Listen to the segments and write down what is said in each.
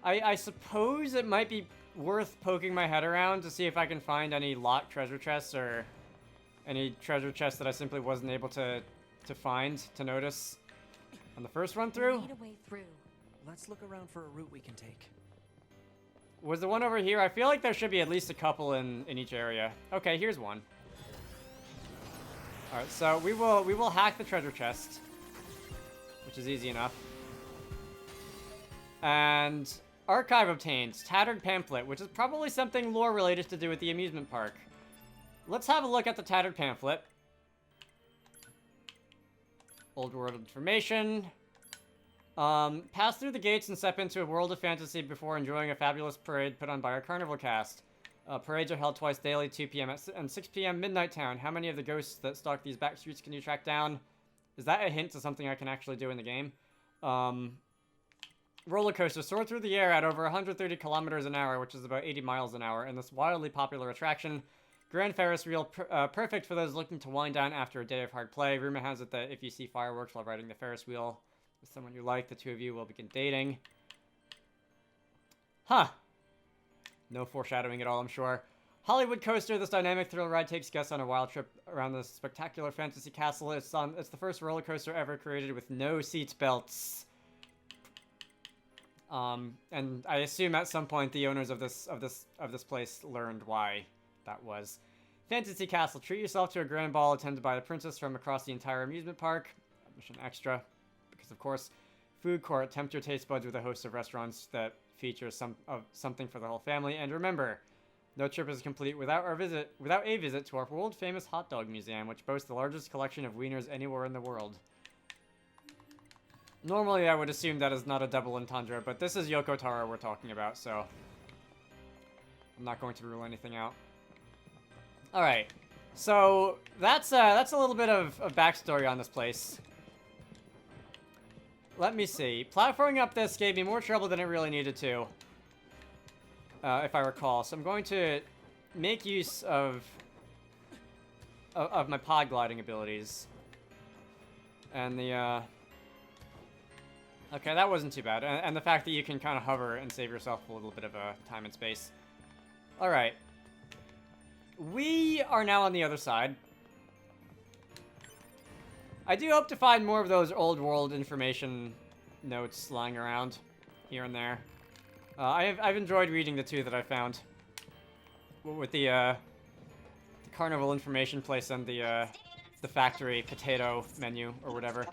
I suppose it might be worth poking my head around to see if I can find any locked treasure chests or any treasure chests that I simply wasn't able to notice on the first run through. We need a way through. Let's look around for a route we can take. Was the one over here? I feel like there should be at least a couple in each area. Okay, here's one. All right, so we will hack the treasure chest, which is easy enough. And archive obtained, tattered pamphlet, which is probably something lore related to do with the amusement park. Let's have a look at the tattered pamphlet. Old world information. Pass through the gates and step into a world of fantasy before enjoying a fabulous parade put on by our carnival cast. Parades are held twice daily, 2 p.m. and 6 p.m. Midnight Town. How many of the ghosts that stalk these back streets can you track down? Is that a hint to something I can actually do in the game? Roller coasters soar through the air at over 130 kilometers an hour, which is about 80 miles an hour, in this wildly popular attraction. Grand Ferris wheel, perfect for those looking to wind down after a day of hard play. Rumor has it that if you see fireworks while riding the Ferris wheel with someone you like, the two of you will begin dating. Huh. No foreshadowing at all, I'm sure. Hollywood Coaster, this dynamic thrill ride takes guests on a wild trip around the spectacular fantasy castle. It's the first roller coaster ever created with no seat belts. And I assume at some point the owners of this place learned why that was. Fantasy Castle. Treat yourself to a grand ball attended by the princess from across the entire amusement park. Admission extra. Because, of course, food court. Tempt your taste buds with a host of restaurants that feature something for the whole family. And remember, no trip is complete without a visit to our world-famous hot dog museum, which boasts the largest collection of wieners anywhere in the world. Normally, I would assume that is not a double entendre, but this is Yoko Taro we're talking about, so I'm not going to rule anything out. All right, so that's a little bit of backstory on this place. Let me see. Platforming up this gave me more trouble than it really needed to, if I recall. So I'm going to make use of my pod gliding abilities, and the okay, that wasn't too bad. And the fact that you can kind of hover and save yourself a little bit of time and space. All right. We are now on the other side. I do hope to find more of those old world information notes lying around here and there. I've enjoyed reading the two that I found. With the carnival information place and the factory potato menu or whatever.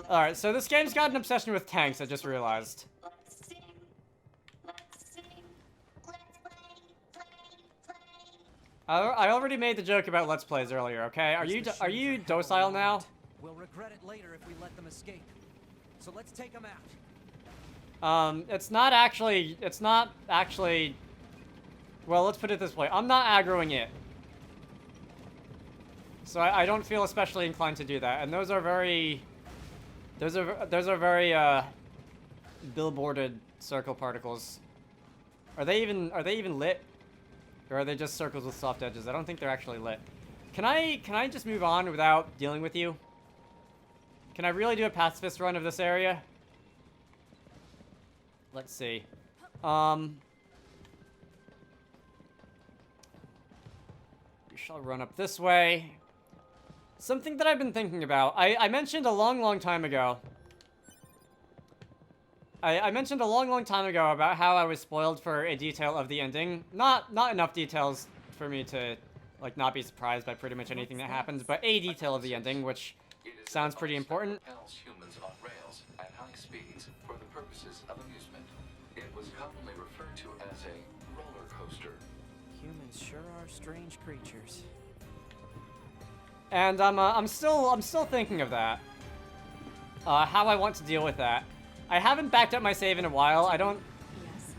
Alright, so this game's got an obsession with tanks, I just realized. I already made the joke about Let's Plays earlier, okay? Are you docile now? We'll regret it later if we let them escape. So let's take them out. It's not actually, well, let's put it this way. I'm not aggroing it. So I don't feel especially inclined to do that. And those are very billboarded circle particles. Are they even lit? Or are they just circles with soft edges? I don't think they're actually lit. Can I just move on without dealing with you? Can I really do a pacifist run of this area? Let's see. We shall run up this way. Something that I've been thinking about. I mentioned a long time ago. I mentioned a long time ago about how I was spoiled for a detail of the ending. Not enough details for me to, like, not be surprised by pretty much anything that happens, but a detail of the ending, which sounds pretty important. Else humans on rails at high speeds for the purposes of amusement. It was commonly referred to as a roller coaster. Humans sure are strange creatures. And I'm still thinking of that. How I want to deal with that. I haven't backed up my save in a while. I don't. Yes.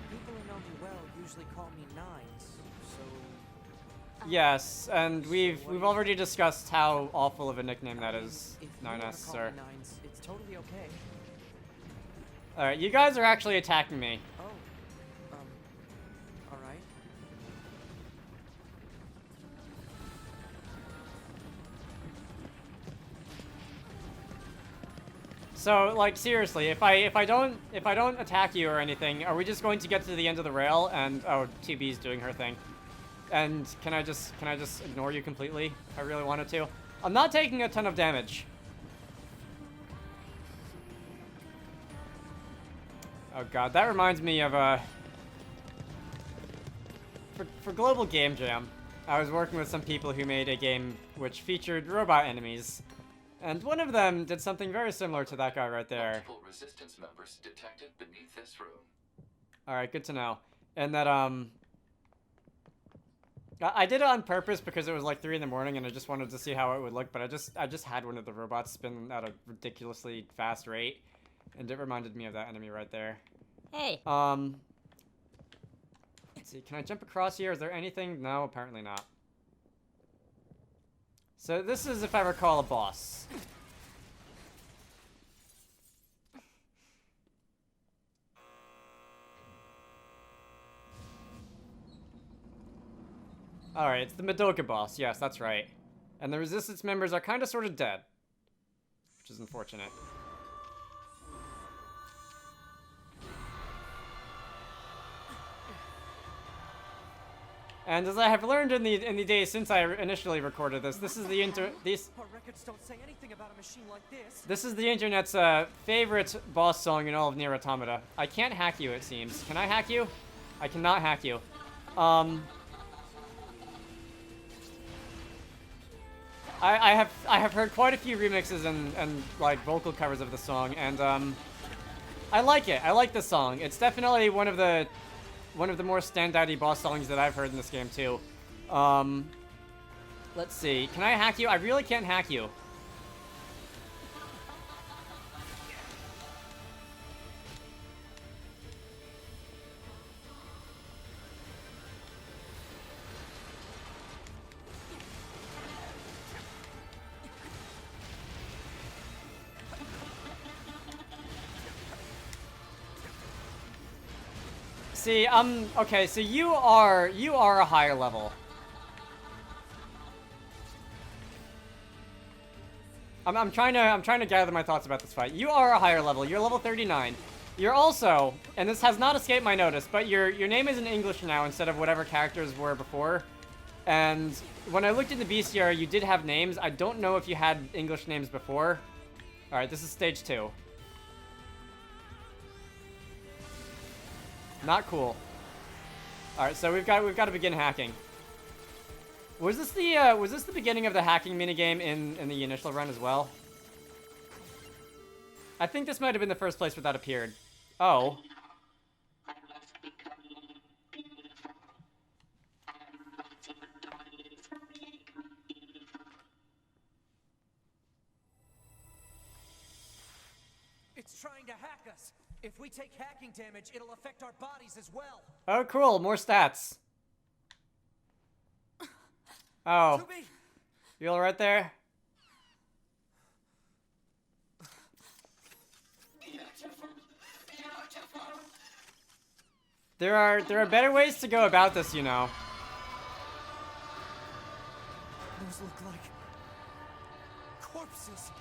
People who know me well usually call me Nines, so. Yes, and we've already discussed how awful of a nickname that is. If you 9S, wanna call sir. me Nines, it's totally okay. All right, you guys are actually attacking me. Oh, all right. So, like, seriously, if I don't attack you or anything, are we just going to get to the end of the rail and oh, 2B's doing her thing? And can I just ignore you completely? I really wanted to. I'm not taking a ton of damage. Oh god, that reminds me of for Global Game Jam, I was working with some people who made a game which featured robot enemies. And one of them did something very similar to that guy right there. Multiple resistance members detected beneath this room. Alright, good to know. And that, I did it on purpose because it was like 3 in the morning and I just wanted to see how it would look, but I just had one of the robots spin at a ridiculously fast rate. And it reminded me of that enemy right there. Hey. Let's see, can I jump across here? Is there anything? No, apparently not. So this is, if I recall, a boss. Alright, it's the Madoka boss. Yes, that's right. And the Resistance members are kind of sort of dead. Which is unfortunate. And as I have learned in the days since I initially recorded this, this is the Our records don't say anything about a machine like this. This is the internet's favorite boss song in all of NieR Automata. I can't hack you, it seems. Can I hack you? I cannot hack you. I have heard quite a few remixes and like vocal covers of the song, and I like it. I like the song. It's definitely one of the more standout-y boss songs that I've heard in this game too. Let's see. Can I hack you? I really can't hack you. See, okay, so you are a higher level. I'm trying to gather my thoughts about this fight. You are a higher level. You're level 39. You're also, and this has not escaped my notice, but your name is in English now instead of whatever characters were before. And when I looked in the bestiary, you did have names. I don't know if you had English names before. All right, this is stage 2. Not cool. All right, so we've got to begin hacking. Was this the beginning of the hacking minigame in the initial run as well? I think this might have been the first place where that appeared. Oh. It's trying to hack us. If we take hacking damage, it'll affect our bodies as well. Oh, cool. More stats. Oh. You all right there? There are better ways to go about this, you know. Those look like corpses.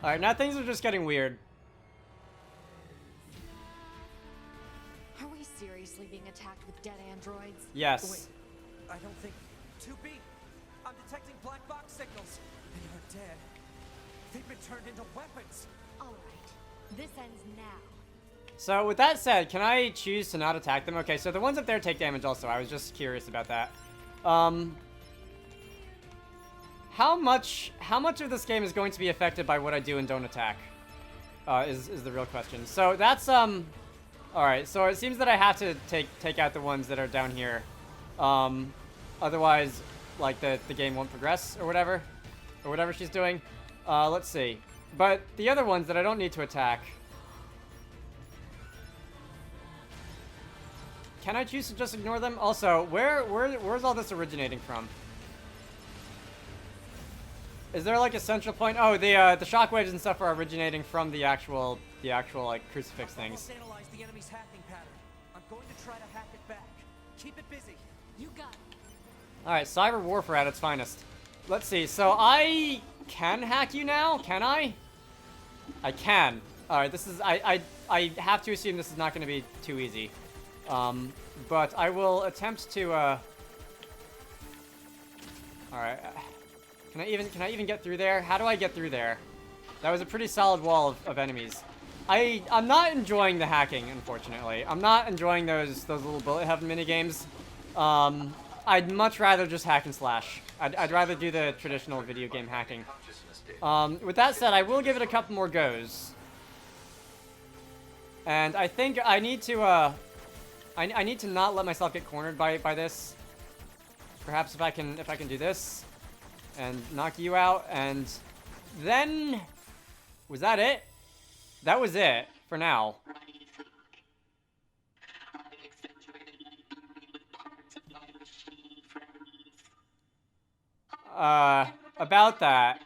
Alright, now things are just getting weird. Are we seriously being attacked with dead androids? Yes. Wait, I don't think... 2B! I'm detecting black box signals. They are dead. They've been turned into weapons. Alright, this ends now. So, with that said, can I choose to not attack them? Okay, so the ones up there take damage also. I was just curious about that. How much of this game is going to be affected by what I do and don't attack? Is the real question. So that's alright, so it seems that I have to take out the ones that are down here. Otherwise, like the game won't progress or whatever she's doing. Let's see. But the other ones that I don't need to attack, can I choose to just ignore them? Also, where's all this originating from? Is there like a central point? Oh, the shockwaves and stuff are originating from the actual like crucifix things. I've almost analyzed the enemy's hacking pattern. I'm going to try to hack it back. Keep it busy. You got it. Alright, cyber warfare at its finest. Let's see, so I can hack you now? Can I? I can. Alright, this is... I have to assume this is not going to be too easy. But I will attempt to, Alright. Can I even get through there? How do I get through there? That was a pretty solid wall of enemies. I'm not enjoying the hacking, unfortunately. I'm not enjoying those little bullet heaven minigames. I'd much rather just hack and slash. I'd rather do the traditional video game hacking. With that said, I will give it a couple more goes. And I think I need to, I need to not let myself get cornered by this. Perhaps if I can do this and knock you out, and then was that it? That was it for now. About that.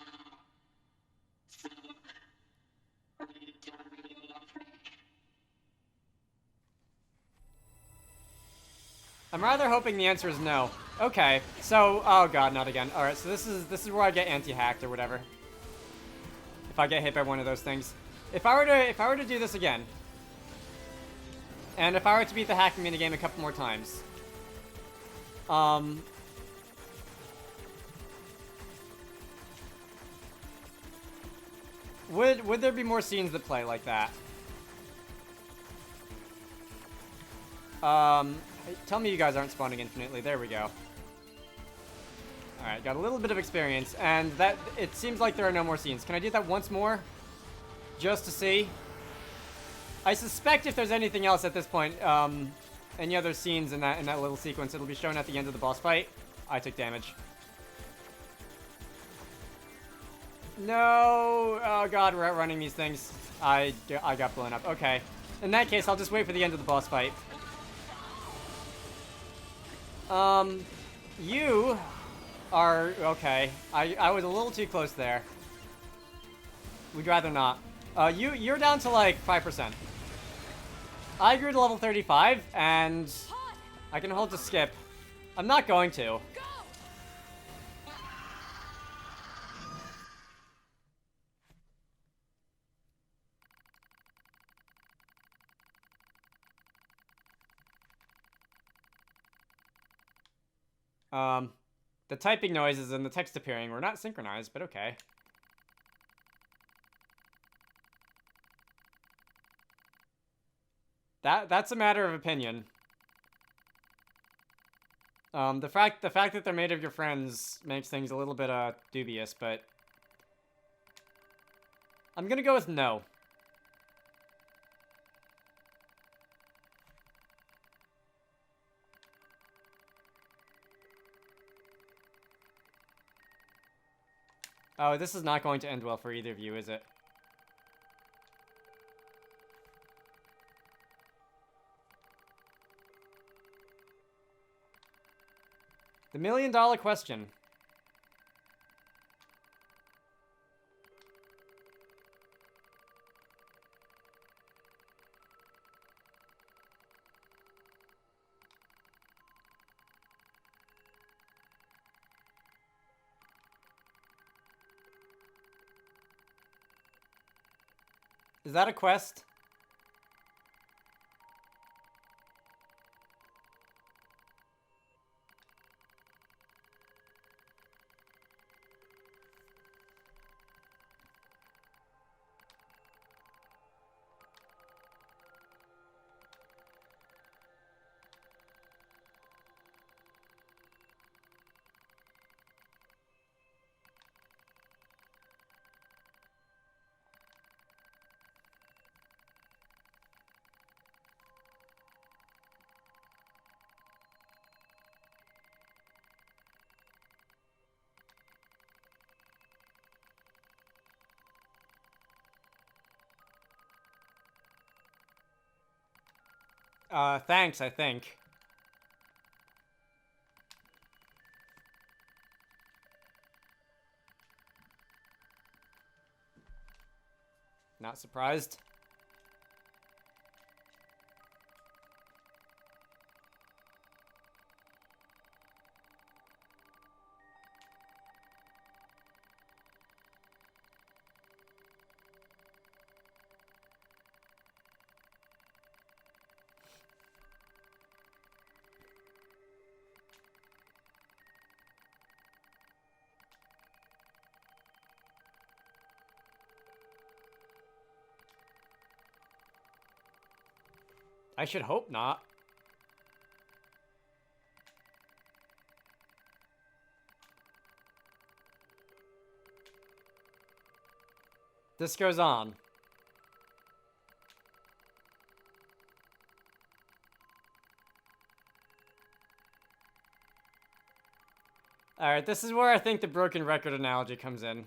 I'm rather hoping the answer is no. Okay, so, oh god, not again. Alright, so this is where I get anti-hacked or whatever. If I get hit by one of those things. If I were to do this again, and if I were to beat the hacking minigame a couple more times, would there be more scenes that play like that? Tell me you guys aren't spawning infinitely. There we go. Alright, got a little bit of experience, and that it seems like there are no more scenes. Can I do that once more? Just to see? I suspect if there's anything else at this point, any other scenes in that little sequence, it'll be shown at the end of the boss fight. I took damage. No! Oh god, we're outrunning these things. I got blown up. Okay. In that case, I'll just wait for the end of the boss fight. You are... okay. I was a little too close there. We'd rather not. You're down to, like, 5%. I grew to level 35, and I can hold to skip. I'm not going to. The typing noises and the text appearing were not synchronized, but okay. That's a matter of opinion. The fact that they're made of your friends makes things a little bit, dubious, but... I'm gonna go with no. Oh, this is not going to end well for either of you, is it? The million-dollar question. Is that a quest? Thanks, I think. Not surprised. I should hope not. This goes on. Alright, this is where I think the broken record analogy comes in.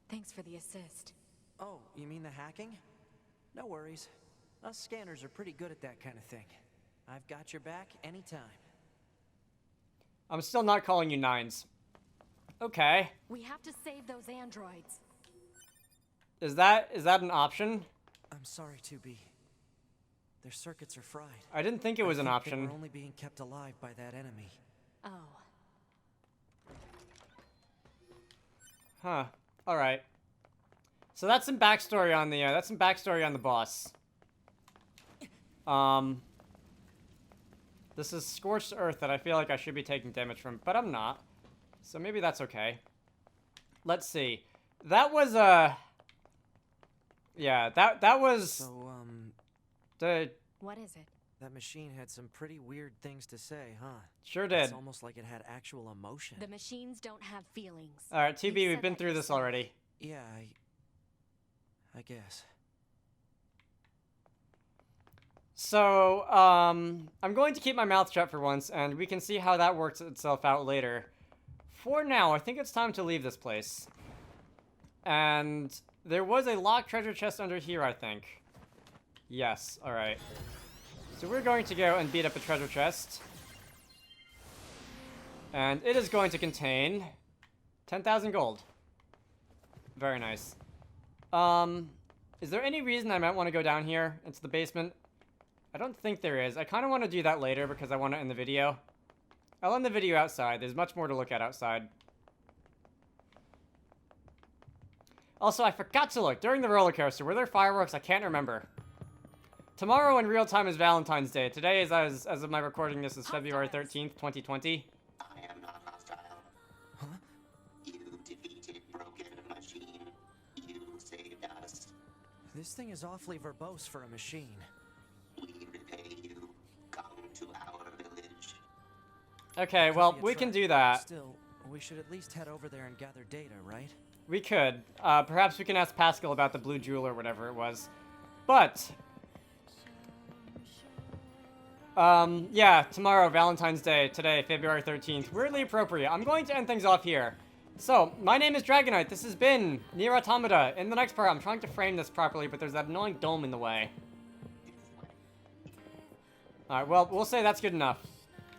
Thanks for the assist. Oh, you mean the hacking? No worries. Us scanners are pretty good at that kind of thing. I've got your back anytime. I'm still not calling you nines. Okay. We have to save those androids. Is that an option? I'm sorry, 2B. Their circuits are fried. I didn't think it was an They option. were only being kept alive by that enemy. Oh. Huh. All right. So that's some backstory on the boss. This is scorched earth that I feel like I should be taking damage from, but I'm not. So maybe that's okay. Let's see. That was yeah, that was So, the What is it? that machine had some pretty weird things to say, huh? sure did. It's almost like it had actual emotion. The machines don't have feelings. All right, TB, You we've said been that through this yourself. already. Yeah, I guess. So, I'm going to keep my mouth shut for once, and we can see how that works itself out later. For now, I think it's time to leave this place. And there was a locked treasure chest under here, I think. Yes, alright. So we're going to go and beat up a treasure chest. And it is going to contain 10,000 gold. Very nice. Is there any reason I might want to go down here into the basement? I don't think there is. I kind of want to do that later because I want to end the video. I'll end the video outside. There's much more to look at outside. Also, I forgot to look. During the roller coaster, were there fireworks? I can't remember. Tomorrow in real time is Valentine's Day. Today is, as of my recording this, is February 13th, 2020. I am not hostile. Huh? You defeated Broken Machine. You saved us. This thing is awfully verbose for a machine. We repay you. Come to our village. Okay, Could well, be a we can trap. do that. Still, we should at least head over there and gather data, right? We could. Perhaps we can ask Pascal about the blue jewel or whatever it was. But... yeah, tomorrow, Valentine's Day, today, February 13th. Weirdly appropriate. I'm going to end things off here. So, my name is Dragonite. This has been NieR Automata. In the next part, I'm trying to frame this properly, but there's that annoying dome in the way. Alright, well, we'll say that's good enough.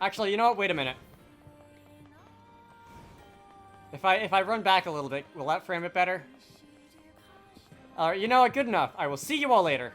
Actually, you know what? Wait a minute. If I run back a little bit, will that frame it better? Alright, you know what? Good enough. I will see you all later.